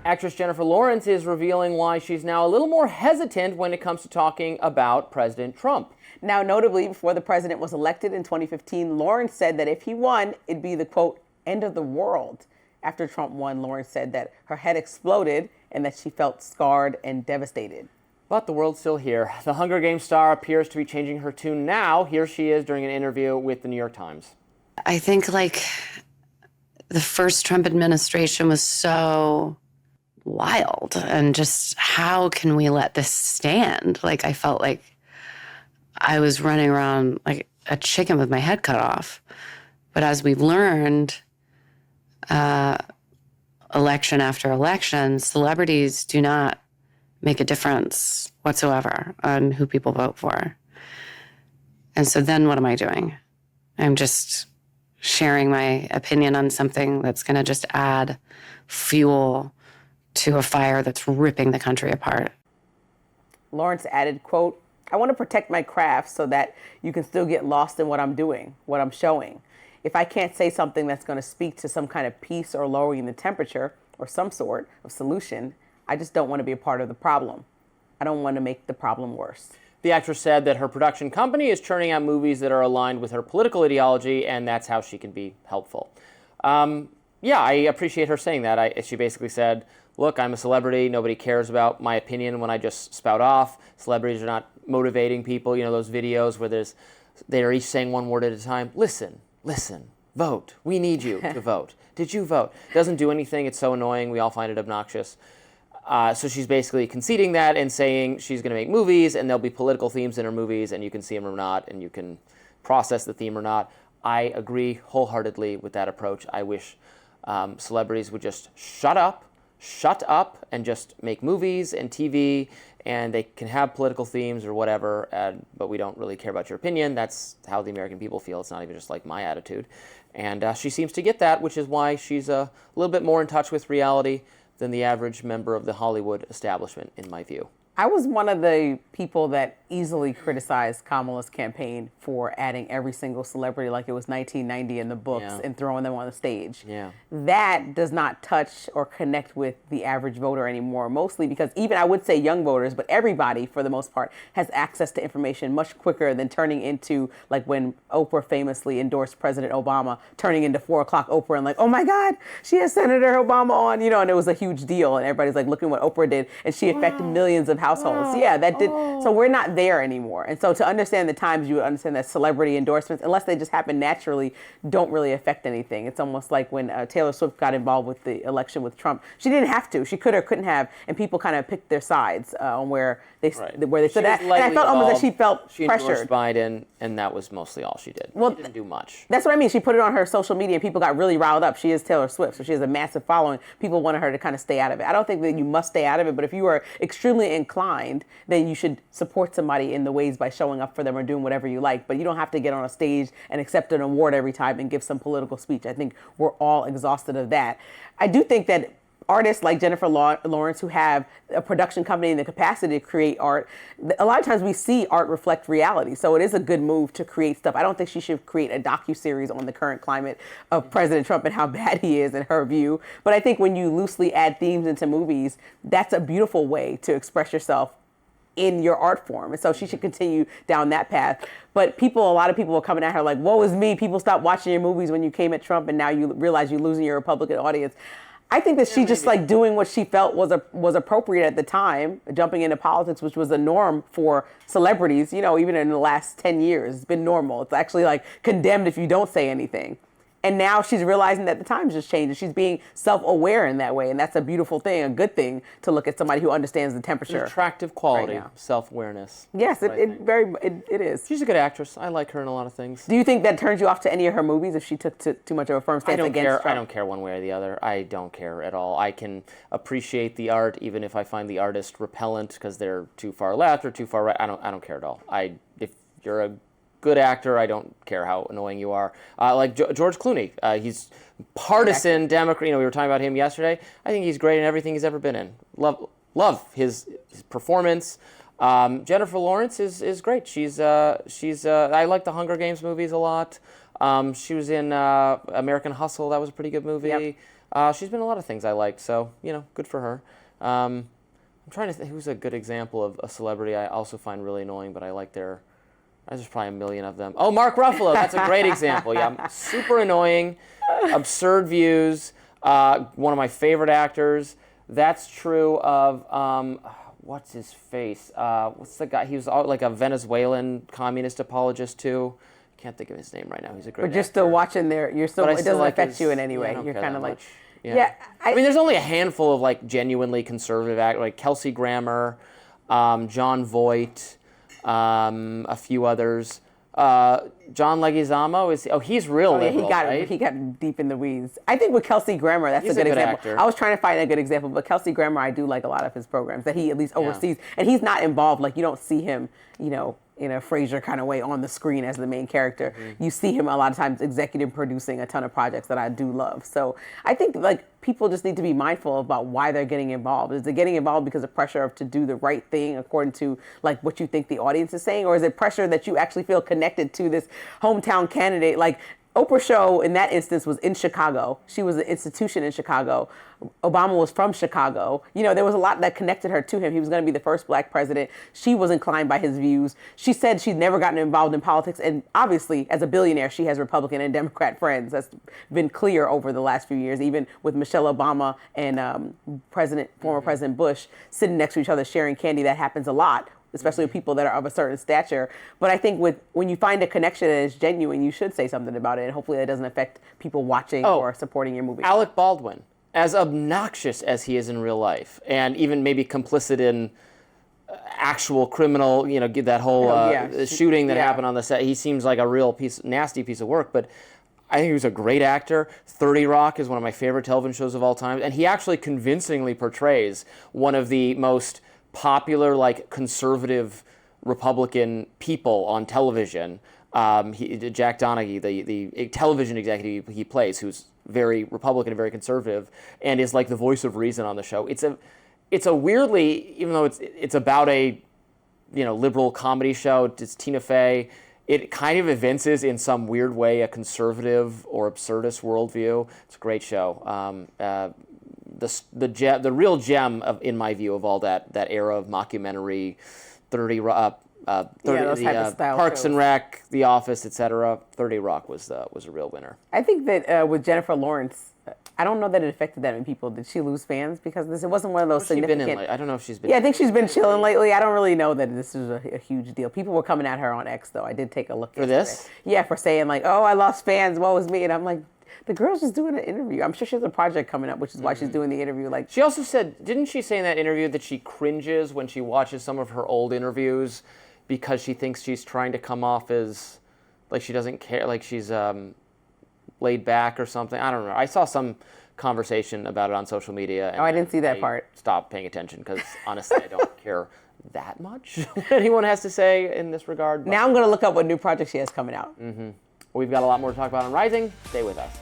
Actress Jennifer Lawrence is revealing why she's now a little more hesitant when it comes to talking about President Trump. Now, notably, before the president was elected in 2015, Lawrence said that if he won, it'd be the, quote, end of the world. After Trump won, Lawrence said that her head exploded and that she felt scarred and devastated. But the world's still here. The Hunger Games star appears to be changing her tune now. Here she is during an interview with the New York Times. I think, the first Trump administration was so wild, and just how can we let this stand? I felt like I was running around like a chicken with my head cut off. But as we've learned, election after election, celebrities do not make a difference whatsoever on who people vote for. And so then what am I doing? I'm just sharing my opinion on something that's going to just add fuel to a fire that's ripping the country apart. Lawrence added, quote, I want to protect my craft so that you can still get lost in what I'm doing, what I'm showing. If I can't say something that's going to speak to some kind of peace or lowering the temperature or some sort of solution, I just don't want to be a part of the problem. I don't want to make the problem worse. The actress said that her production company is churning out movies that are aligned with her political ideology, and that's how she can be helpful. Yeah, I appreciate her saying that. She basically said, look, I'm a celebrity. Nobody cares about my opinion when I just spout off. Celebrities are not motivating people. You know, those videos where they're each saying one word at a time. Listen, vote. We need you to vote. Did you vote? Doesn't do anything. It's so annoying. We all find it obnoxious. So she's basically conceding that and saying she's going to make movies and there'll be political themes in her movies and you can see them or not and you can process the theme or not. I agree wholeheartedly with that approach. I wish celebrities would just shut up and just make movies and TV, and they can have political themes or whatever, but we don't really care about your opinion. That's how the American people feel. It's not even just like my attitude. And she seems to get that, which is why she's a little bit more in touch with reality than the average member of the Hollywood establishment, in my view. I was one of the people that easily criticized Kamala's campaign for adding every single celebrity like it was 1990 in the books and throwing them on the stage. Yeah. That does not touch or connect with the average voter anymore, mostly because even, I would say young voters, but everybody for the most part has access to information much quicker than turning into, like when Oprah famously endorsed President Obama, turning into 4 o'clock Oprah and like, oh my God, she has Senator Obama on, and it was a huge deal. And everybody's like, look at what Oprah did. And she affected millions of households. Yeah, that did. So we're not there anymore. And so to understand the times, you would understand that celebrity endorsements, unless they just happen naturally, don't really affect anything. It's almost like when Taylor Swift got involved with the election with Trump. She didn't have to. She could or couldn't have. And people kind of picked their sides on where they stood at. And I felt almost that she felt pressured. She endorsed Biden, and that was mostly all she did. Well, she didn't do much. That's what I mean. She put it on her social media, and people got really riled up. She is Taylor Swift, so she has a massive following. People wanted her to kind of stay out of it. I don't think that you must stay out of it, but if you are extremely inclined, then you should support somebody in the ways by showing up for them or doing whatever you like. But you don't have to get on a stage and accept an award every time and give some political speech. I think we're all exhausted of that. I do think that artists like Jennifer Lawrence, who have a production company and the capacity to create art, a lot of times we see art reflect reality. So it is a good move to create stuff. I don't think she should create a docuseries on the current climate of President Trump and how bad he is in her view. But I think when you loosely add themes into movies, that's a beautiful way to express yourself in your art form. And so she should continue down that path. But a lot of people were coming at her like, woe is me, people stopped watching your movies when you came at Trump and now you realize you're losing your Republican audience. I think that she just doing what she felt was appropriate at the time, jumping into politics, which was a norm for celebrities, even in the last 10 years. It's been normal. It's actually condemned if you don't say anything. And now she's realizing that the times just changed and she's being self-aware in that way. And that's a beautiful thing, a good thing to look at somebody who understands the temperature. An attractive quality, self-awareness. Yes, it is. She's a good actress. I like her in a lot of things. Do you think that turns you off to any of her movies if she took too much of a firm stance against Trump? I don't care one way or the other. I don't care at all. I can appreciate the art even if I find the artist repellent because they're too far left or too far right. I don't care at all. If you're a good actor, I don't care how annoying you are. Like George Clooney, he's partisan Democrat. We were talking about him yesterday. I think he's great in everything he's ever been in. Love his performance. Jennifer Lawrence is great. She's I like the Hunger Games movies a lot. She was in American Hustle. That was a pretty good movie. She's been in a lot of things I liked, so, good for her. I'm trying to think who's a good example of a celebrity I also find really annoying, but I like there's probably a million of them. Oh, Mark Ruffalo, that's a great example. Yeah, super annoying, absurd views, one of my favorite actors. That's true of, what's his face? What's the guy? He was like a Venezuelan communist apologist too. Can't think of his name right now. He's a great actor. But you're still watching there. It doesn't affect you in any way. You're kind of like, I mean, there's only a handful of like genuinely conservative actors, like Kelsey Grammer, John Voight, a few others. John Leguizamo he's real liberal, right? He got deep in the weeds. I think with Kelsey Grammer, that's He's a good example. actor. I was trying to find a good example, but Kelsey Grammer, I do like a lot of his programs that he at least oversees, and he's not involved. Like you don't see him, in a Frasier kind of way on the screen as the main character. Mm-hmm. You see him a lot of times executive producing a ton of projects that I do love. So I think like people just need to be mindful about why they're getting involved. Is it getting involved because of pressure to do the right thing according to like what you think the audience is saying? Or is it pressure that you actually feel connected to this hometown candidate? Like Oprah's show in that instance was in Chicago. She was an institution in Chicago. Obama was from Chicago. There was a lot that connected her to him. He was going to be the first black president. She was inclined by his views. She said she'd never gotten involved in politics. And obviously, as a billionaire, she has Republican and Democrat friends. That's been clear over the last few years, even with Michelle Obama and former President Bush sitting next to each other sharing candy. That happens a lot, especially with people that are of a certain stature. But I think when you find a connection that is genuine, you should say something about it, and hopefully that doesn't affect people watching or supporting your movie. Alec Baldwin, as obnoxious as he is in real life, and even maybe complicit in actual criminal, that whole shooting that happened on the set, he seems like a real nasty piece of work, but I think he was a great actor. 30 Rock is one of my favorite television shows of all time, and he actually convincingly portrays one of the most popular, like, conservative Republican people on television. Jack Donaghy, the television executive he plays, who's very Republican and very conservative, and is like the voice of reason on the show. It's a weirdly, even though it's about a liberal comedy show, it's Tina Fey, it kind of evinces in some weird way a conservative or absurdist worldview. It's a great show. The real gem in my view of all that era of mockumentary, Parks and Rec, The Office, etc. 30 Rock was a real winner. I think that with Jennifer Lawrence, I don't know that it affected that many people. Did she lose fans because this? It wasn't one of those significant. I don't know if she's been. Yeah, I think she's been chilling lately. I don't really know that this is a huge deal. People were coming at her on X though. I did take a look for this. Yeah, for saying like, "Oh, I lost fans. Woe is me," and I'm like, the girl's just doing an interview. I'm sure she has a project coming up, which is why she's doing the interview. Like she also said, didn't she say in that interview that she cringes when she watches some of her old interviews because she thinks she's trying to come off as like she doesn't care, like she's laid back or something. I don't know. I saw some conversation about it on social media. And I didn't see that part. Stopped paying attention because honestly, I don't care that much what anyone has to say in this regard. But. Now I'm going to look up what new project she has coming out. Mm-hmm. We've got a lot more to talk about on Rising. Stay with us.